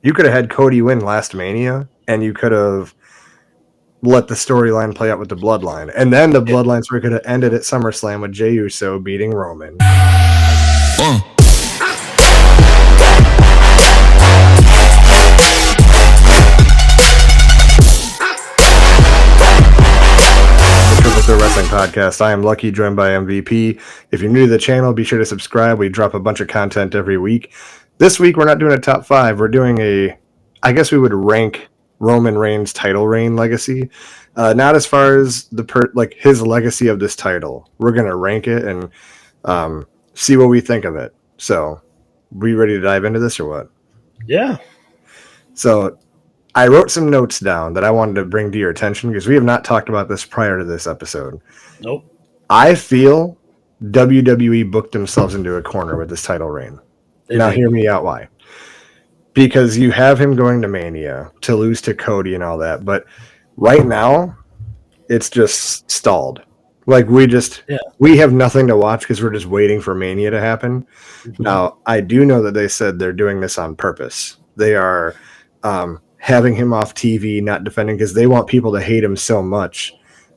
You could have had Cody win last Mania, and you could have let the storyline play out with the Bloodline. And then the Bloodline story could have ended at SummerSlam with Jey Uso beating Roman. The Wrestling Podcast. I am Lucky, joined by MVP. If you're new to the channel, be sure to subscribe. We drop a bunch of content every week. This week, we're not doing a top 5. We're doing I guess we would rank Roman Reigns' title reign legacy. Not as far as his legacy of this title. We're going to rank it and see what we think of it. So, we ready to dive into this or what? Yeah. So, I wrote some notes down that I wanted to bring to your attention because we have not talked about this prior to this episode. Nope. I feel WWE booked themselves into a corner with this title reign. Hear me out why. Because you have him going to Mania to lose to Cody and all that, but right now it's just stalled. Like we have nothing to watch because we're just waiting for Mania to happen. Mm-hmm. Now, I do know that they said they're doing this on purpose. They are having him off TV, not defending, because they want people to hate him so much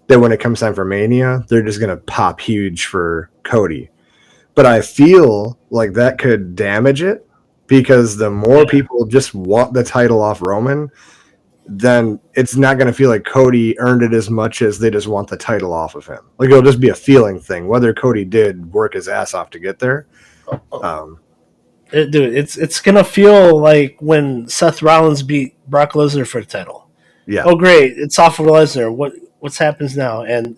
that when it comes time for Mania, they're just going to pop huge for Cody. But I feel like that could damage it because the more people just want the title off Roman, then it's not going to feel like Cody earned it as much as they just want the title off of him. Like it'll just be a feeling thing, whether Cody did work his ass off to get there. It's gonna feel like when Seth Rollins beat Brock Lesnar for the title. Yeah. Oh, great! It's off of Lesnar. What's happens now? And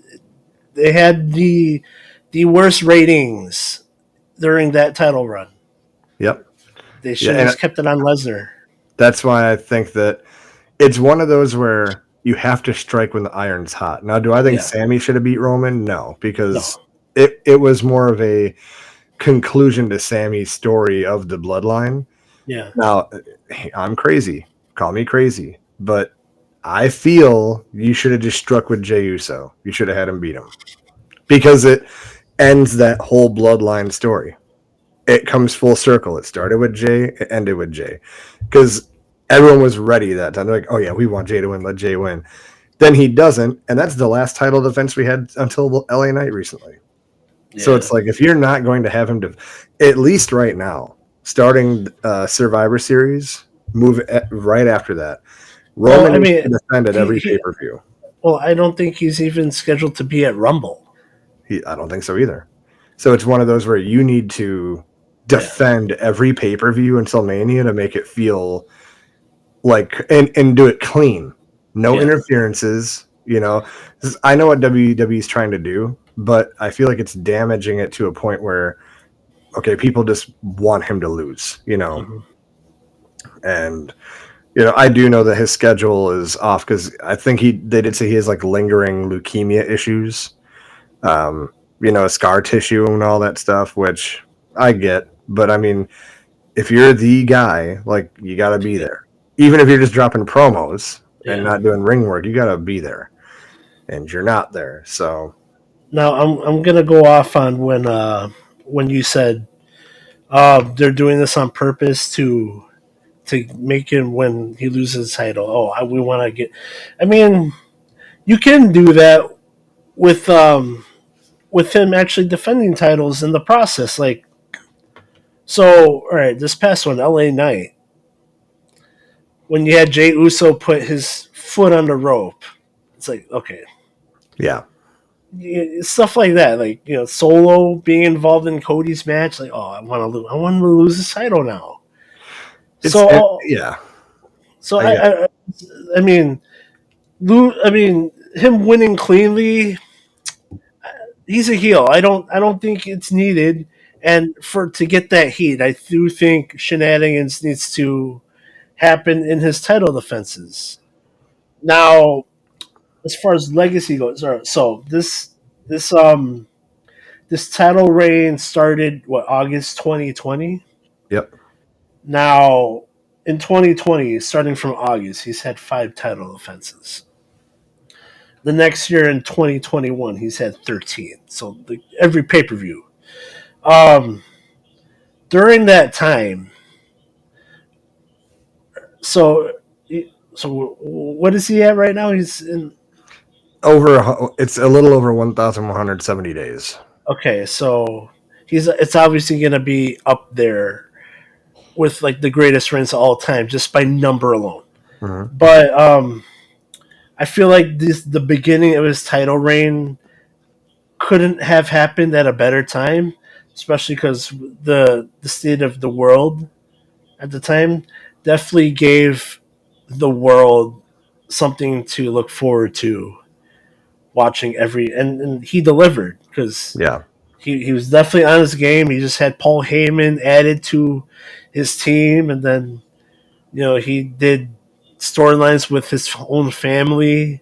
they had the worst ratings during that title run. Yep. They should have just kept it on Lesnar. That's why I think that it's one of those where you have to strike when the iron's hot. Now, do I think Sammy should have beat Roman? No, because it was more of a conclusion to Sammy's story of the bloodline. Yeah. Now, I'm crazy. Call me crazy. But I feel you should have just struck with Jey Uso. You should have had him beat him. Because it ends that whole bloodline story. It comes full circle. It started with Jey. It ended with Jey. Because everyone was ready that time. They're like, oh, yeah, we want Jey to win. Let Jey win. Then he doesn't. And that's the last title defense we had until LA Knight recently. Yeah. So it's like if you're not going to have him at least right now, starting Survivor Series, move right after that. Roman can defend at every pay-per-view. Well, I don't think he's even scheduled to be at Rumble. I don't think so either. So it's one of those where you need to defend every pay-per-view until Mania to make it feel like and do it clean. No interferences, you know. I know what WWE is trying to do, but I feel like it's damaging it to a point where, okay, people just want him to lose, you know. Mm-hmm. And, you know, I do know that his schedule is off because I think they did say he has like lingering leukemia issues, you know, scar tissue and all that stuff, which I get. But, I mean, if you're the guy, like, you got to be there. Even if you're just dropping promos and not doing ring work, you got to be there. And you're not there, so... Now I'm gonna go off on when you said they're doing this on purpose to make him when he loses the title. Oh, we want to get. I mean, you can do that with him actually defending titles in the process. Like, so all right, this past one, LA Knight, when you had Jey Uso put his foot on the rope, it's like okay, yeah. Stuff like that, like, you know, Solo being involved in Cody's match, like, oh, I want to lose his title now. So I mean, him winning cleanly, he's a heel. I don't think it's needed, and to get that heat, I do think shenanigans needs to happen in his title defenses. Now, as far as legacy goes, so this title reign started August 2020. Yep. Now in 2020, starting from August, he's had 5 title defenses. The next year in 2021, he's had 13. So every pay-per-view. During that time, So, so what is he at right now? He's in. It's a little over 1,170 days. Okay, so it's obviously going to be up there with like the greatest reigns of all time just by number alone. Mhm. But I feel like the beginning of his title reign couldn't have happened at a better time, especially because the state of the world at the time definitely gave the world something to look forward to watching and he delivered because Yeah, he was definitely on his game. He just had Paul Heyman added to his team, and then he did storylines with his own family.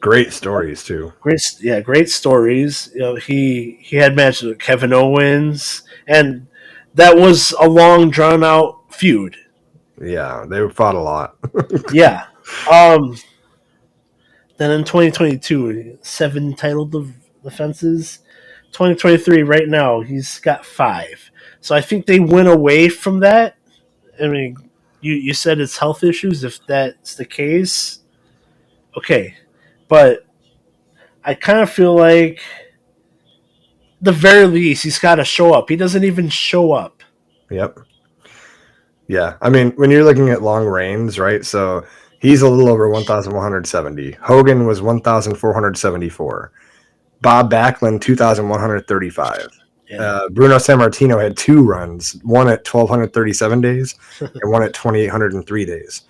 great stories too. Great stories. He had matches with Kevin Owens, and that was a long drawn out feud. Yeah, they fought a lot. Yeah. Um. Then in 2022, 7 title defenses. 2023, right now, he's got 5. So I think they went away from that. I mean, you said it's health issues. If that's the case, okay. But I kind of feel like, the very least, he's got to show up. He doesn't even show up. Yep. Yeah, I mean, when you're looking at long reigns, right? So he's a little over 1,170. Hogan was 1,474. Bob Backlund, 2,135. Yeah. Bruno Sammartino had 2 runs, one at 1,237 days and one at 2,803 days.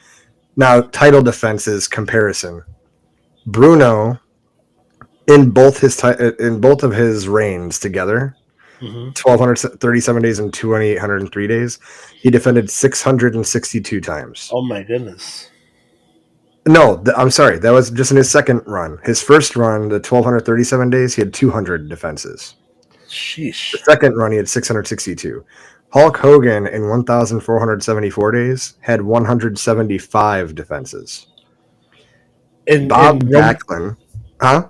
Now, title defenses comparison. Bruno, in both of his reigns together, Mm-hmm. 1,237 days and 2,803 days, he defended 662 times. Oh my goodness. No, I'm sorry. That was just in his second run. His first run, the 1,237 days, he had 200 defenses. The Sheesh. second run, he had 662. Hulk Hogan in 1,474 days had 175 defenses. Bob And Backlund, huh?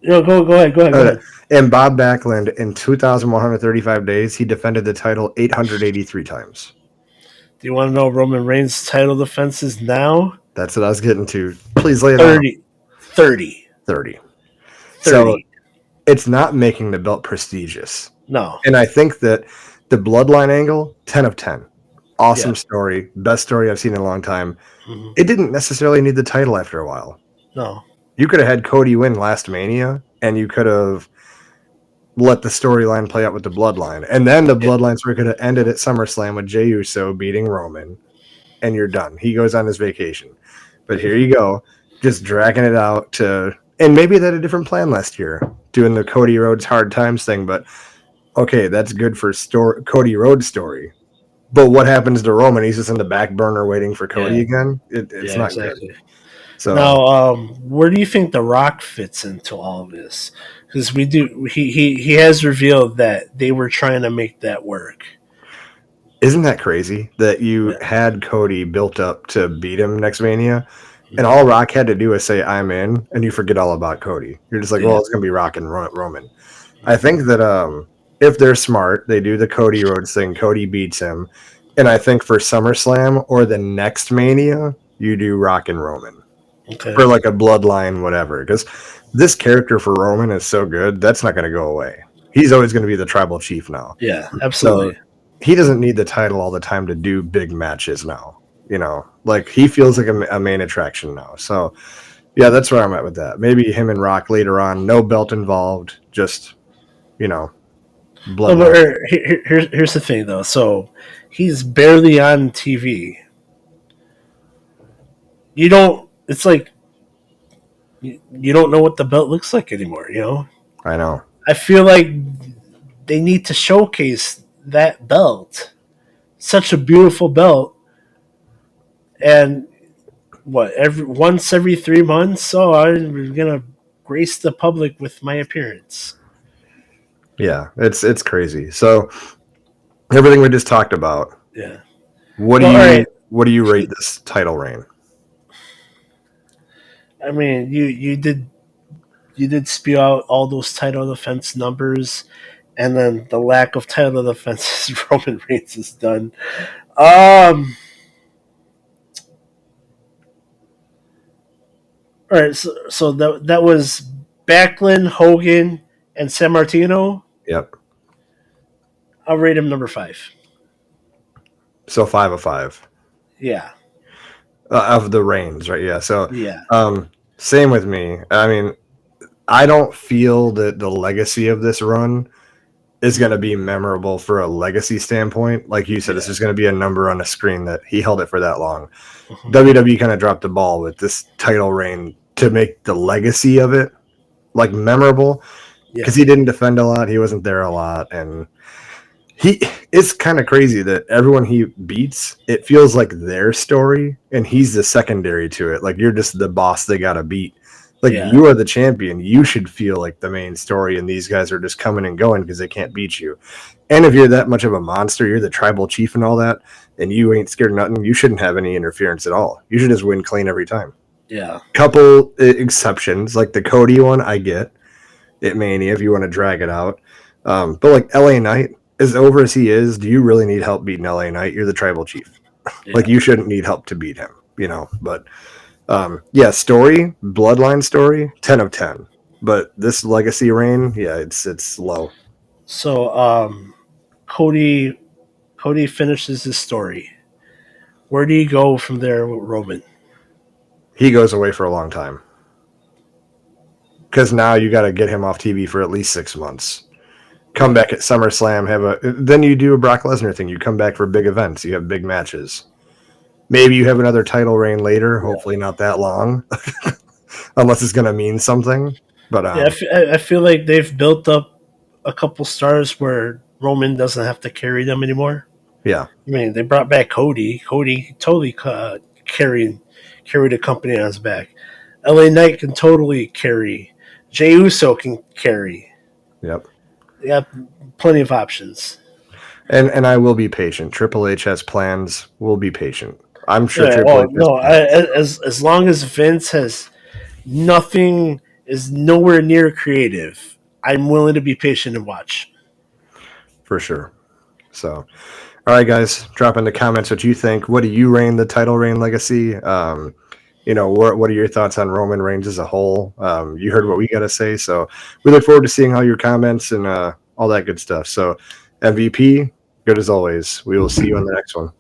go ahead. Go ahead. And Bob Backlund in 2,135 days, he defended the title 883 times. Do you want to know Roman Reigns' title defenses now? That's what I was getting to. Please lay it 30. on. 30. 30. 30. So it's not making the belt prestigious. No. And I think that the bloodline angle, 10 of 10. Awesome Yeah. story. Best story I've seen in a long time. Mm-hmm. It didn't necessarily need the title after a while. No. You could have had Cody win last Mania, and you could have let the storyline play out with the bloodline. And then the bloodline story could have ended at SummerSlam with Jey Uso beating Roman, and you're done. He goes on his vacation. But here you go, just dragging it out to... And maybe they had a different plan last year, doing the Cody Rhodes hard times thing, but okay, that's good for Cody Rhodes' story. But what happens to Roman? He's just in the back burner waiting for Cody again? It's not exactly. good. So now, where do you think The Rock fits into all of this? Because he has revealed that they were trying to make that work. isn't that crazy that you had Cody built up to beat him next Mania, and all Rock had to do was say, I'm in, and you forget all about Cody. You're just like, well, it's going to be Rock and Roman. I think that if they're smart, they do the Cody Rhodes thing. Cody beats him. And I think for SummerSlam or the next Mania, you do Rock and Roman. Okay. For like a bloodline, whatever. Because this character for Roman is so good, that's not going to go away. He's always going to be the tribal chief now. Yeah, absolutely. So he doesn't need the title all the time to do big matches now. Like he feels like a main attraction now. So yeah, that's where I'm at with that. Maybe him and Rock later on, no belt involved, just blood. Here's the thing though. So he's barely on TV. You don't. It's like you don't know what the belt looks like anymore. I know. I feel like they need to showcase that belt. Such a beautiful belt. And once every 3 months, I'm gonna grace the public with my appearance. Yeah, it's crazy. So everything we just talked about. Yeah. What do you rate this title reign? I mean, you did spew out all those title defense numbers, and then the lack of title defenses Roman Reigns has done. All right, so that was Backlund, Hogan, and San Martino. Yep. I'll rate him number 5. So 5 of 5 Yeah, of the reigns, right? Yeah. So yeah, same with me. I mean, I don't feel that the legacy of this run is going to be memorable for a legacy standpoint. Like you said, yeah. this is going to be a number on a screen that he held it for that long. Mhm. WWE kind of dropped the ball with this title reign to make the legacy of it like memorable Yeah, because he didn't defend a lot. He wasn't there a lot. And it's kind of crazy that everyone he beats, it feels like their story and he's the secondary to it. Like you're just the boss they got to beat. Like yeah, you are the champion. You should feel like the main story, and these guys are just coming and going because they can't beat you. And if you're that much of a monster, you're the tribal chief and all that, and you ain't scared of nothing, you shouldn't have any interference at all. You should just win clean every time. yeah, Couple exceptions, like the Cody one, I get it, Mania, if you want to drag it out. But like LA Knight, as over as he is, do you really need help beating LA Knight? You're the tribal chief. yeah. Like you shouldn't need help to beat him, you know. But yeah, story, bloodline story, 10 of 10. But this legacy reign, yeah, it's low. So Cody Cody finishes his story. Where do you go from there with Roman? He goes away for a long time because now you got to get him off TV for at least 6 months. Come back at SummerSlam, then you do a Brock Lesnar thing. You come back for big events. You have big matches. Maybe you have another title reign later. Yeah. Hopefully not that long, unless it's going to mean something. But Yeah, I feel like they've built up a couple stars where Roman doesn't have to carry them anymore. yeah, I mean, they brought back Cody. Cody totally carried the company on his back. LA Knight can totally carry. Jey Uso can carry. yep. They got plenty of options. And I will be patient. Triple H has plans. We'll be patient. I'm sure Yeah, Triple well, H has no, plans. as long as Vince has nothing is nowhere near creative, I'm willing to be patient and watch. For sure. So, all right, guys, drop in the comments what you think. What do you reign the title reign legacy? What are your thoughts on Roman Reigns as a whole? You heard what we got to say. So we look forward to seeing all your comments and all that good stuff. So MVP, good as always. We will see you on the next one.